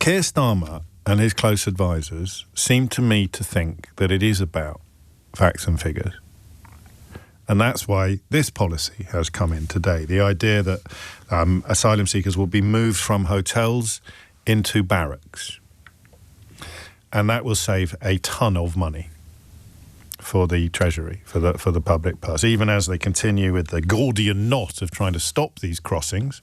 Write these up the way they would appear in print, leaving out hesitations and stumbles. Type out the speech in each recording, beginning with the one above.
Keir Starmer and his close advisors seem to me to think that it is about facts and figures. And that's why this policy has come in today. The idea that asylum seekers will be moved from hotels into barracks. And that will save a ton of money for the Treasury, for the public purse, even as they continue with the Gordian knot of trying to stop these crossings,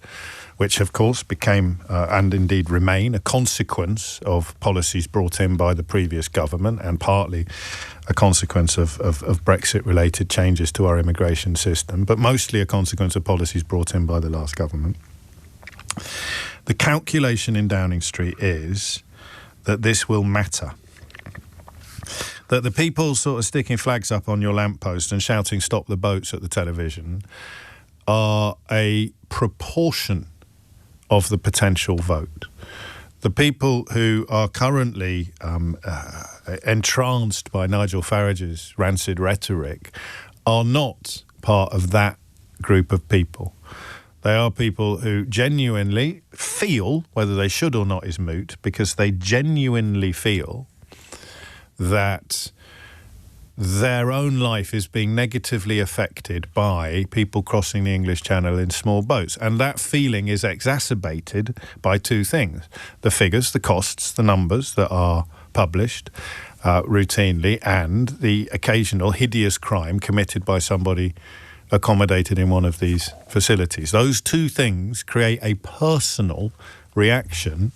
which of course became and indeed remain a consequence of policies brought in by the previous government and partly a consequence of Brexit-related changes to our immigration system, but mostly a consequence of policies brought in by the last government. The calculation in Downing Street is that this will matter. That the people sort of sticking flags up on your lamppost and shouting "stop the boats" at the television are a proportion of the potential vote. The people who are currently entranced by Nigel Farage's rancid rhetoric are not part of that group of people. They are people who genuinely feel, whether they should or not is moot, because they genuinely feel that their own life is being negatively affected by people crossing the English Channel in small boats. And that feeling is exacerbated by two things. The figures, the costs, the numbers that are published routinely, and the occasional hideous crime committed by somebody accommodated in one of these facilities. Those two things create a personal reaction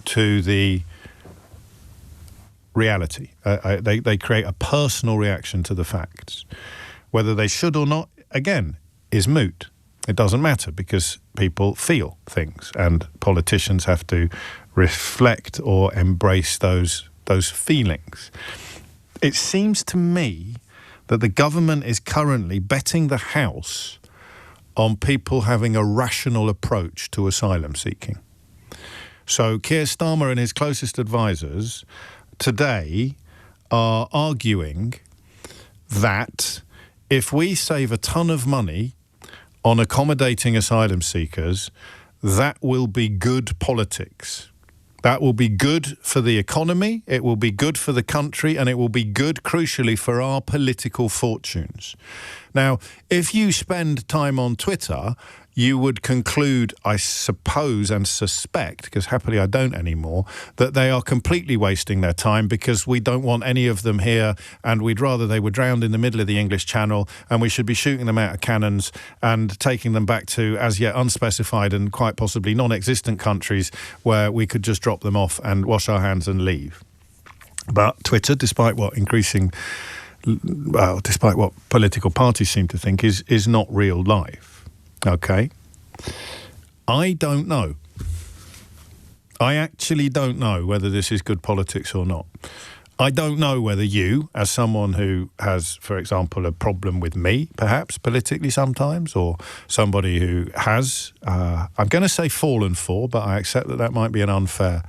to the reality. They create a personal reaction to the facts. Whether they should or not, again, is moot. It doesn't matter because people feel things and politicians have to reflect or embrace those feelings. It seems to me that the government is currently betting the house on people having a rational approach to asylum seeking. So Keir Starmer and his closest advisors today are arguing that if we save a ton of money on accommodating asylum seekers, that will be good politics. That will be good for the economy, it will be good for the country, and it will be good, crucially, for our political fortunes. Now, if you spend time on Twitter, you would conclude, I suppose, and suspect, because happily I don't anymore, that they are completely wasting their time because we don't want any of them here and we'd rather they were drowned in the middle of the English Channel and we should be shooting them out of cannons and taking them back to as yet unspecified and quite possibly non-existent countries where we could just drop them off and wash our hands and leave. But Twitter, despite what political parties seem to think, is not real life. Okay, I don't know. I actually don't know whether this is good politics or not. I don't know whether you, as someone who has, for example, a problem with me, perhaps politically sometimes, or somebody who has, I'm going to say fallen for, but I accept that might be an unfair.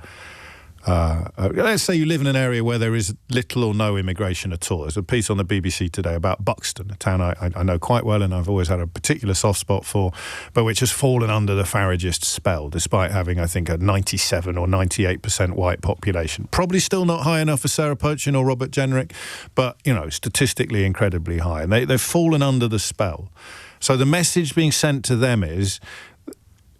Let's say you live in an area where there is little or no immigration at all. There's a piece on the BBC today about Buxton, a town I know quite well and I've always had a particular soft spot for, but which has fallen under the Faragist spell, despite having, I think, a 97 or 98% white population. Probably still not high enough for Sarah Pochin or Robert Jenrick, but, you know, statistically incredibly high. And they've fallen under the spell. So the message being sent to them is,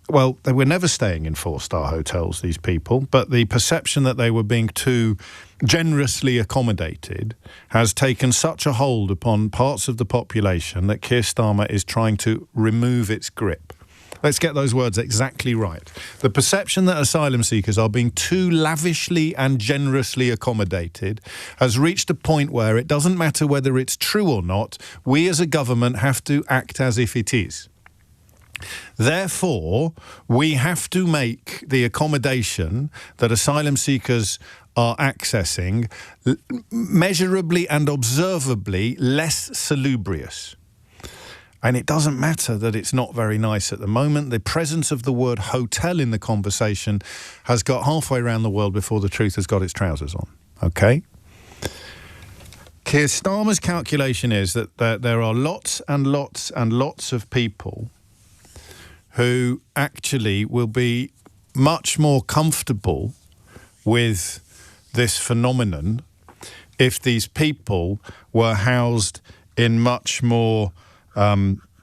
well, they were never staying in four-star hotels, these people, but the perception that they were being too generously accommodated has taken such a hold upon parts of the population that Keir Starmer is trying to remove its grip. Let's get those words exactly right. The perception that asylum seekers are being too lavishly and generously accommodated has reached a point where it doesn't matter whether it's true or not, we as a government have to act as if it is. Therefore, we have to make the accommodation that asylum seekers are accessing measurably and observably less salubrious. And it doesn't matter that it's not very nice at the moment. The presence of the word hotel in the conversation has got halfway around the world before the truth has got its trousers on. Okay? Keir Starmer's calculation is that there are lots and lots and lots of people who actually will be much more comfortable with this phenomenon if these people were housed in much more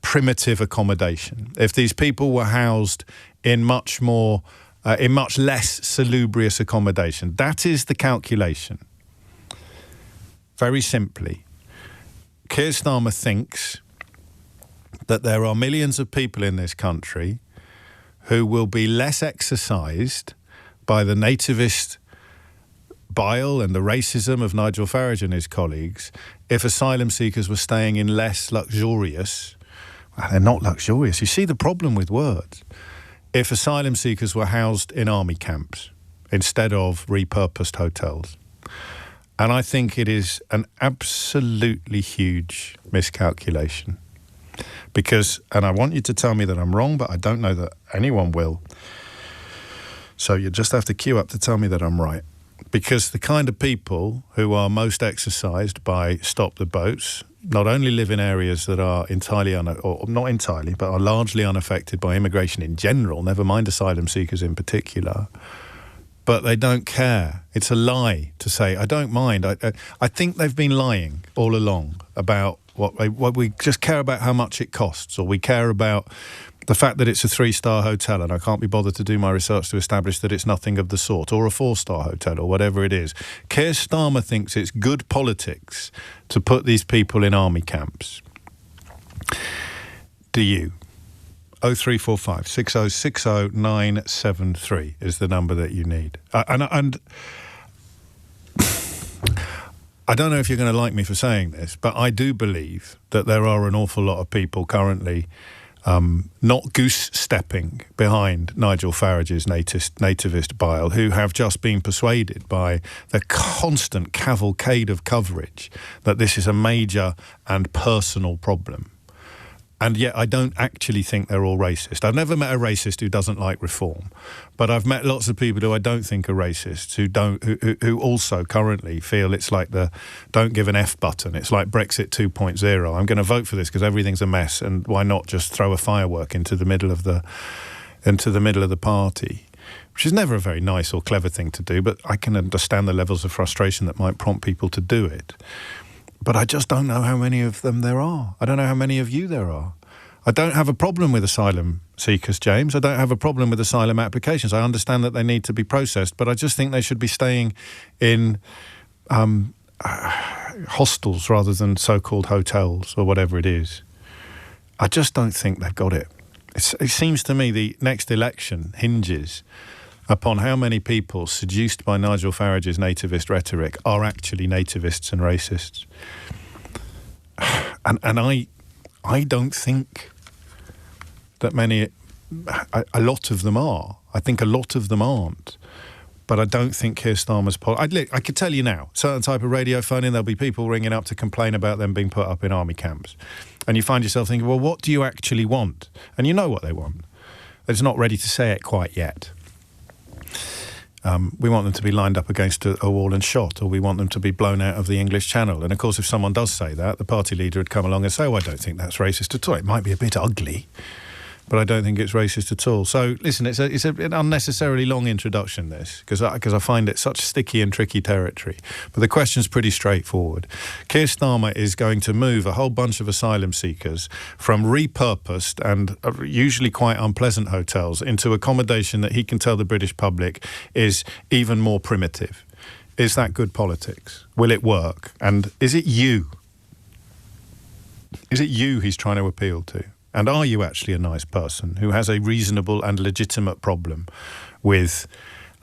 primitive accommodation, if these people were housed in much less salubrious accommodation. That is the calculation. Very simply, Keir Starmer thinks that there are millions of people in this country who will be less exercised by the nativist bile and the racism of Nigel Farage and his colleagues if asylum seekers were staying in less luxurious. Well, they're not luxurious. You see the problem with words. If asylum seekers were housed in army camps instead of repurposed hotels. And I think it is an absolutely huge miscalculation. Because, and I want you to tell me that I'm wrong, but I don't know that anyone will. So you just have to queue up to tell me that I'm right. Because the kind of people who are most exercised by Stop the Boats not only live in areas that are or not entirely, but are largely unaffected by immigration in general, never mind asylum seekers in particular, but they don't care. It's a lie to say, I don't mind. I think they've been lying all along about what we just care about how much it costs, or we care about the fact that it's a 3-star hotel and I can't be bothered to do my research to establish that it's nothing of the sort, or a 4-star hotel, or whatever it is. Keir Starmer thinks it's good politics to put these people in army camps. Do you? 0345 6060 973 is the number that you need. And I don't know if you're going to like me for saying this, but I do believe that there are an awful lot of people currently not goose-stepping behind Nigel Farage's nativist bile, who have just been persuaded by the constant cavalcade of coverage that this is a major and personal problem. And yet I don't actually think they're all racist. I've never met a racist who doesn't like reform, but I've met lots of people who I don't think are racists, who also currently feel it's like the don't give an F button. It's like Brexit 2.0. I'm going to vote for this because everything's a mess, and why not just throw a firework into the middle of the party, which is never a very nice or clever thing to do, but I can understand the levels of frustration that might prompt people to do it. But I just don't know how many of them there are. I don't know how many of you there are. I don't have a problem with asylum seekers, James. I don't have a problem with asylum applications. I understand that they need to be processed, but I just think they should be staying in hostels rather than so-called hotels or whatever it is. I just don't think they've got it. It seems to me the next election hinges upon how many people seduced by Nigel Farage's nativist rhetoric are actually nativists and racists. And I don't think that a lot of them are. I think a lot of them aren't. But I don't think Keir Starmer's... I could tell you now, certain type of radio phoning, there'll be people ringing up to complain about them being put up in army camps. And you find yourself thinking, well, what do you actually want? And you know what they want. They're just not ready to say it quite yet. We want them to be lined up against a wall and shot, or we want them to be blown out of the English Channel. And of course, if someone does say that, the party leader would come along and say, oh, I don't think that's racist at all. It might be a bit ugly, but I don't think it's racist at all. So listen, it's an unnecessarily long introduction, this, because I find it such sticky and tricky territory. But the question's pretty straightforward. Keir Starmer is going to move a whole bunch of asylum seekers from repurposed and usually quite unpleasant hotels into accommodation that he can tell the British public is even more primitive. Is that good politics? Will it work? And is it you? Is it you he's trying to appeal to? And are you actually a nice person who has a reasonable and legitimate problem with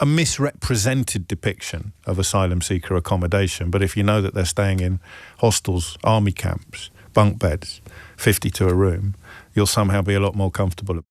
a misrepresented depiction of asylum seeker accommodation? But if you know that they're staying in hostels, army camps, bunk beds, 50 to a room, you'll somehow be a lot more comfortable.